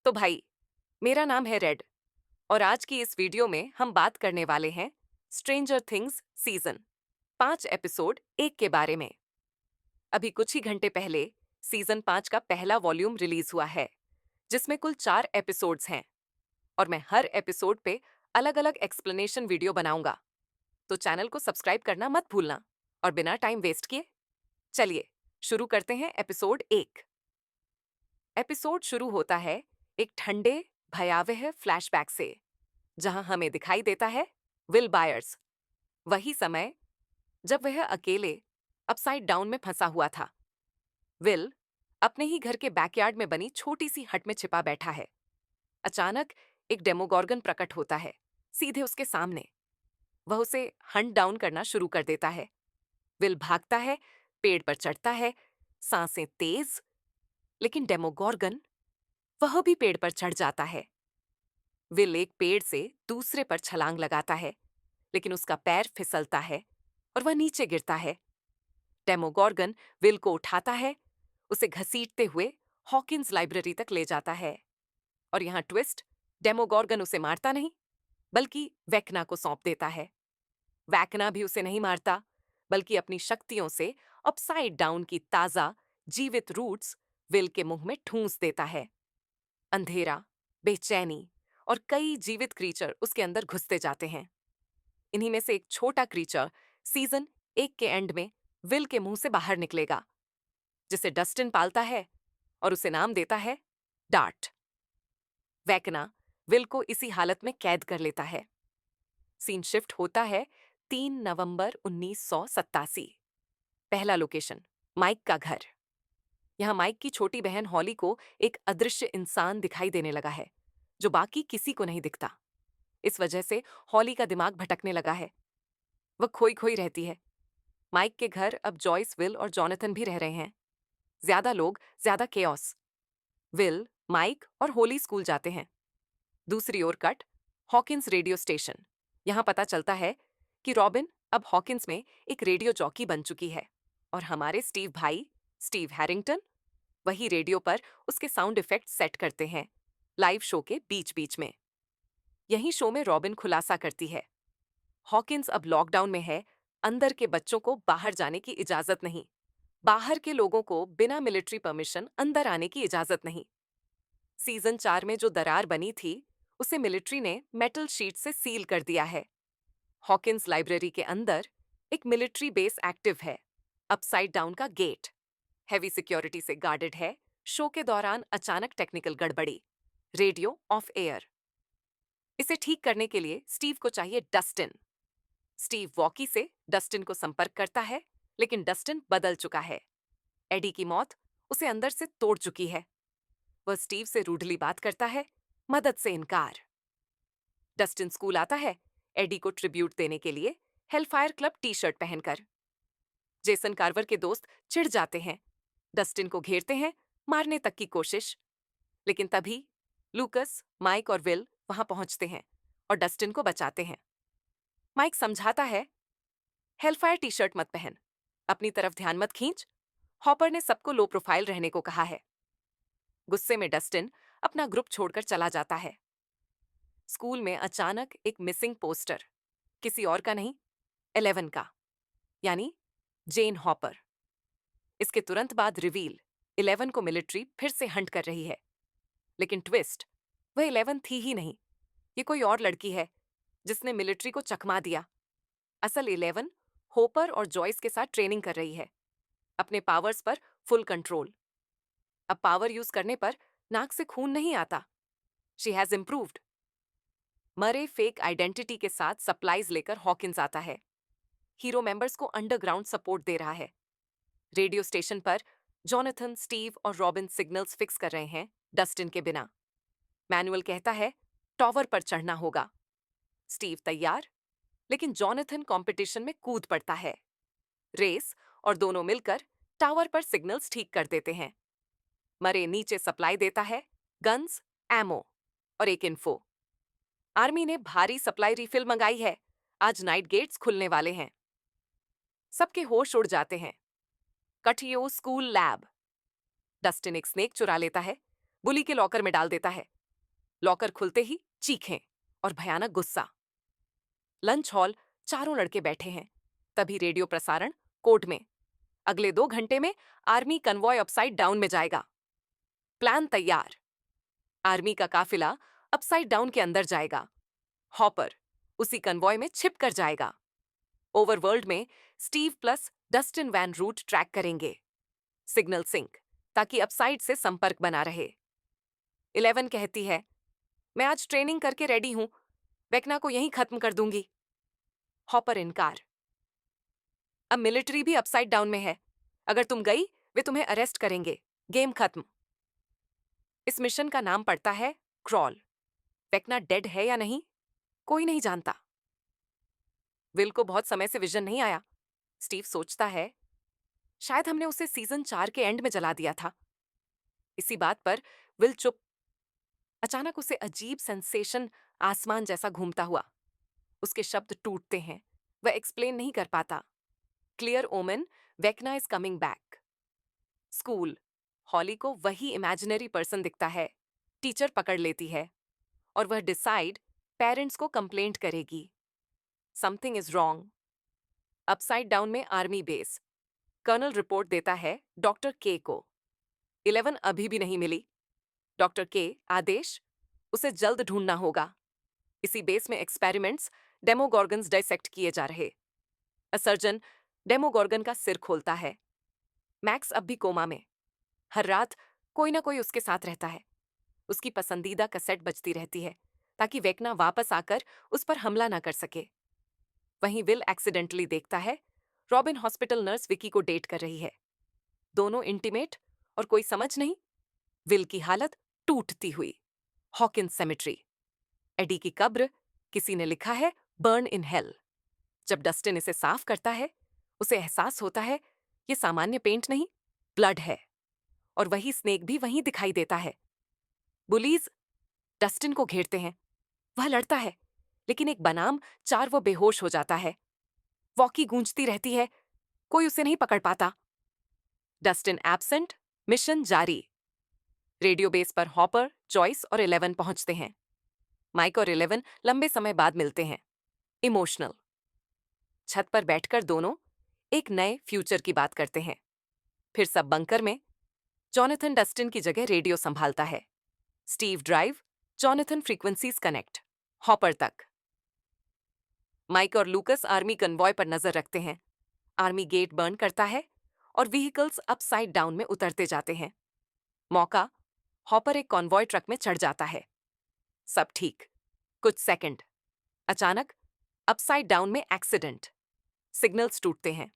तो भाई, मेरा नाम है रेड और आज की इस वीडियो में हम बात करने वाले हैं स्ट्रेंजर थिंग्स सीजन 5 एपिसोड 1 के बारे में। अभी कुछ ही घंटे पहले सीजन 5 का पहला वॉल्यूम रिलीज हुआ है, जिसमें कुल 4 एपिसोड्स हैं और मैं हर एपिसोड पे अलग-अलग एक्सप्लेनेशन वीडियो बनाऊंगा। तो चैनल को सब्सक्राइब करना मत भूलना और बिना टाइम वेस्ट किए चलिए शुरू करते हैं एपिसोड 1। एपिसोड शुरू होता है एक ठंडे भयावह फ्लैशबैक से, जहां हमें दिखाई देता है विल बायर्स। वही समय जब वह अकेले अपसाइड डाउन में फंसा हुआ था। विल अपने ही घर के बैकयार्ड में बनी छोटी सी हट में छिपा बैठा है। अचानक एक डेमोगॉर्गन प्रकट होता है सीधे उसके सामने। वह उसे हंट डाउन करना शुरू कर देता है। विल भागता है, पेड़ पर चढ़ता है, सांसें तेज, लेकिन डेमोगॉर्गन वह भी पेड़ पर चढ़ जाता है। विल एक पेड़ से दूसरे पर छलांग लगाता है, लेकिन उसका पैर फिसलता है और वह नीचे गिरता है। डेमोगॉर्गन विल को उठाता है, उसे घसीटते हुए हॉकिंस लाइब्रेरी तक ले जाता है। और यहाँ ट्विस्ट, डेमोगॉर्गन उसे मारता नहीं, बल्कि वेकना को सौंप देता है। वैकना भी उसे नहीं मारता, बल्कि अपनी शक्तियों से अपसाइड डाउन की ताजा जीवित रूट्स विल के मुंह में ठूंस देता है। अंधेरा, बेचैनी और कई जीवित क्रीचर उसके अंदर घुसते जाते हैं। इन्हीं में से एक छोटा क्रीचर सीजन 1 के एंड में विल के मुंह से बाहर निकलेगा, जिसे डस्टिन पालता है और उसे नाम देता है डार्ट। वैकना विल को इसी हालत में कैद कर लेता है। सीन शिफ्ट होता है 3 नवंबर 1987। पहला लोकेशन माइक का घर। यहाँ माइक की छोटी बहन हॉली को एक अदृश्य इंसान दिखाई देने लगा है, जो बाकी किसी को नहीं दिखता। इस वजह से हॉली का दिमाग भटकने लगा है। वह खोई खोई रहती है। माइक के घर अब जॉयस, विल और जॉनथन भी रह रहे हैं। ज्यादा लोग, ज्यादा केओस। विल, माइक और होली स्कूल जाते हैं। दूसरी ओर कट हॉकिंस रेडियो स्टेशन। यहाँ पता चलता है कि रॉबिन अब हॉकिंस में एक रेडियो जॉकी बन चुकी है और हमारे स्टीव भाई, स्टीव हैरिंगटन, वही रेडियो पर उसके साउंड इफेक्ट सेट करते हैं लाइव शो के बीच बीच में। यही शो में रॉबिन खुलासा करती है, हॉकिंस अब लॉकडाउन में है, अंदर के बच्चों को बाहर जाने की इजाजत नहीं, बाहर के लोगों को बिना मिलिट्री परमिशन अंदर आने की इजाजत नहीं। सीजन 4 में जो दरार बनी थी, उसे मिलिट्री ने मेटल शीट से सील कर दिया है। हॉकिंस लाइब्रेरी के अंदर एक मिलिट्री बेस एक्टिव है। अपसाइड डाउन का गेट हैवी सिक्योरिटी से गार्डेड है। शो के दौरान अचानक टेक्निकल गड़बड़ी, रेडियो ऑफ एयर। इसे ठीक करने के लिए स्टीव को चाहिए डस्टिन। स्टीव वॉकी से डस्टिन को संपर्क करता है, लेकिन डस्टिन बदल चुका है। एडी की मौत उसे अंदर से तोड़ चुकी है। वह स्टीव से रूडली बात करता है, मदद से इनकार। डस्टिन स्कूल आता है एडी को ट्रिब्यूट देने के लिए, हेलफायर क्लब टी शर्ट पहनकर। जेसन कार्वर के दोस्त चिढ़ जाते हैं, डस्टिन को घेरते हैं, मारने तक की कोशिश। लेकिन तभी लूकस, माइक और विल वहां पहुंचते हैं और डस्टिन को बचाते हैं। माइक समझाता है, हेलफायर टी शर्ट मत पहन, अपनी तरफ ध्यान मत खींच, हॉपर ने सबको लो प्रोफाइल रहने को कहा है। गुस्से में डस्टिन अपना ग्रुप छोड़कर चला जाता है। स्कूल में अचानक एक मिसिंग पोस्टर, किसी और का नहीं, 11 का, यानी जेन हॉपर। इसके तुरंत बाद रिवील, 11 को मिलिट्री फिर से हंट कर रही है। लेकिन ट्विस्ट, वह 11 थी ही नहीं, ये कोई और लड़की है जिसने मिलिट्री को चकमा दिया। असल 11 होपर और जॉयस के साथ ट्रेनिंग कर रही है, अपने पावर्स पर फुल कंट्रोल। अब पावर यूज करने पर नाक से खून नहीं आता। She has improved. मरे फेक आइडेंटिटी के साथ सप्लाईज लेकर हॉकिंस आता है। हीरो मेंबर्स को अंडरग्राउंड सपोर्ट दे रहा है। रेडियो स्टेशन पर जॉनथन, स्टीव और रॉबिन सिग्नल्स फिक्स कर रहे हैं डस्टिन के बिना। मैनुअल कहता है टॉवर पर चढ़ना होगा। स्टीव तैयार, लेकिन जॉनथन कंपटीशन में कूद पड़ता है। रेस और दोनों मिलकर टावर पर सिग्नल्स ठीक कर देते हैं। मरे नीचे सप्लाई देता है, गन्स, एमो और एक इन्फो। आर्मी ने भारी सप्लाई रिफिल मंगाई है, आज नाइट गेट्स खुलने वाले हैं। सबके होश उड़ जाते हैं। कटियो स्कूल लैब। डस्टिन एक स्नेक चुरा लेता है, बुली के लॉकर में डाल देता है। लॉकर खुलते ही चीखें और भयानक गुस्सा। लंच हॉल, चारों लड़के बैठे हैं। तभी रेडियो प्रसारण, कोर्ट में, अगले 2 घंटे में आर्मी कन्वॉय अपसाइड डाउन में जाएगा। प्लान तैयार। आर्मी का काफिला अपसाइड डाउन के अंदर जाएगा। हॉपर उसी कन्वॉय में छिप कर जाएगा। ओवरवर्ल्ड में Steve plus Dustin van route track करेंगे। सिग्नल सिंक, ताकि अपसाइड से संपर्क बना रहे। 11 कहती है, मैं आज ट्रेनिंग करके रेडी हूं, वेकना को यहीं खत्म कर दूंगी। हॉपर इनकार। अब मिलिट्री भी अपसाइड डाउन में है। अगर तुम गई, वे तुम्हें अरेस्ट करेंगे। गेम खत्म। इस मिशन का नाम पड़ता है क्रॉल। वेकना डेड है या नहीं, कोई नहीं जानता। विल को बहुत समय से विजन नहीं आया। स्टीव सोचता है, शायद हमने उसे सीजन 4 के एंड में जला दिया था। इसी बात पर विल चुप। अचानक उसे अजीब सेंसेशन आसमान जैसा घूमता हुआ। उसके शब्द टूटते हैं। वह एक्सप्लेन नहीं कर पाता। Clear omen, Vecna is coming back. School, Holly को वही इमेजिनरी पर्सन दिखता है। टीचर पकड़ लेती है और वह डिसाइड पेरेंट्स को कंप्लेंट करेगी। Something is wrong. Upside down में आर्मी बेस। कर्नल रिपोर्ट देता है डॉक्टर के को। 11 अभी भी नहीं मिली। डॉक्टर के आदेश, उसे जल्द ढूंढना होगा। इसी बेस में एक्सपेरिमेंट्स, डेमोगॉर्गन्स डाइसेक्ट किए जा रहे। सर्जन डेमोगॉर्गन का सिर खोलता है। मैक्स अब भी कोमा में। हर रात कोई ना कोई उसके साथ रहता है। उसकी पसंदीदा कैसेट बजती रहती है, ताकि वेकना वापस आकर उस पर हमला ना कर सके। वहीं विल एक्सीडेंटली देखता है रॉबिन हॉस्पिटल नर्स विकी को डेट कर रही है। दोनों इंटीमेट, और कोई समझ नहीं। विल की हालत टूटती हुई। Hawkins cemetery. एडी की कब्र, किसी ने लिखा है बर्न इन हेल। जब डस्टिन इसे साफ करता है, उसे एहसास होता है ये सामान्य पेंट नहीं, ब्लड है। और वही स्नेक भी वहीं दिखाई देता है। बुलीज डस्टिन को घेरते हैं। वह लड़ता है, लेकिन एक बनाम चार वो बेहोश हो जाता है। वॉकी गूंजती रहती है, कोई उसे नहीं पकड़ पाता। डस्टिन एब्सेंट, मिशन जारी। रेडियो बेस पर हॉपर, जॉयस और 11 पहुंचते हैं। माइक और 11 लंबे समय बाद मिलते हैं। इमोशनल। छत पर बैठकर दोनों एक नए फ्यूचर की बात करते हैं। फिर सब बंकर में। जॉनथन डस्टिन की जगह रेडियो संभालता है। Steve drive, Jonathan frequencies connect. Hopper तक। माइक और लूकस आर्मी कन्वॉय पर नजर रखते हैं। आर्मी गेट बर्न करता है और व्हीकल्स अपसाइड डाउन में उतरते जाते हैं। मौका, हॉपर एक कॉन्वॉय ट्रक में चढ़ जाता है। सब ठीक। कुछ सेकंड। अचानक अपसाइड डाउन में एक्सीडेंट। सिग्नल्स टूटते हैं।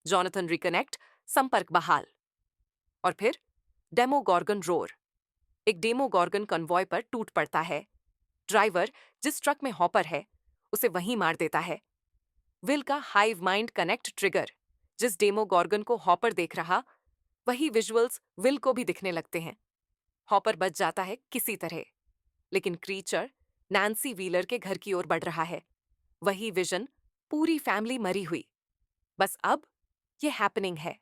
जॉनथन रिकनेक्ट, संपर्क बहाल। और फिर डेमोगॉर्गन रोर। एक डेमोगॉर्गन कन्वॉय पर टूट पड़ता है। ड्राइवर, जिस ट्रक में हॉपर है, उसे वहीं मार देता है। विल का हाइव माइंड कनेक्ट ट्रिगर, जिस डेमोगॉर्गन को हॉपर देख रहा, वही विजुअल्स विल को भी दिखने लगते हैं। हॉपर बच जाता है किसी तरह, लेकिन क्रीचर नैन्सी व्हीलर के घर की ओर बढ़ रहा है। वही विजन, पूरी फैमिली मरी हुई। बस अब ये हैपनिंग है।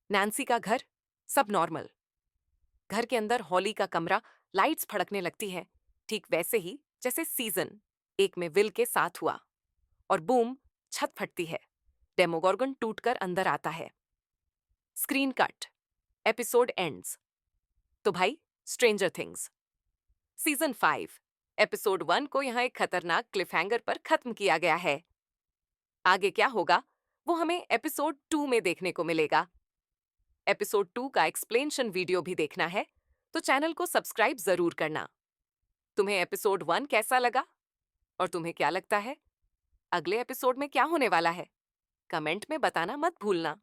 नैन्सी का घर, सब नॉर्मल। घर के अंदर हॉली का कमरा, लाइट्स फड़कने लगती है, ठीक वैसे ही जैसे सीजन 1 में विल के साथ हुआ। और बूम, छत फटती है। डेमोगॉर्गन टूटकर अंदर आता है। Screen cut. Episode ends. तो भाई, स्ट्रेंजर थिंग्स सीजन 5 एपिसोड 1 को यहाँ एक खतरनाक क्लिफहैंगर पर खत्म किया गया है। आगे क्या होगा वो हमें एपिसोड 2 में देखने को मिलेगा। एपिसोड 2 का एक्सप्लेनेशन वीडियो भी देखना है तो चैनल को सब्सक्राइब जरूर करना। तुम्हें एपिसोड 1 कैसा लगा, और तुम्हें क्या लगता है अगले एपिसोड में क्या होने वाला है? कमेंट में बताना मत भूलना।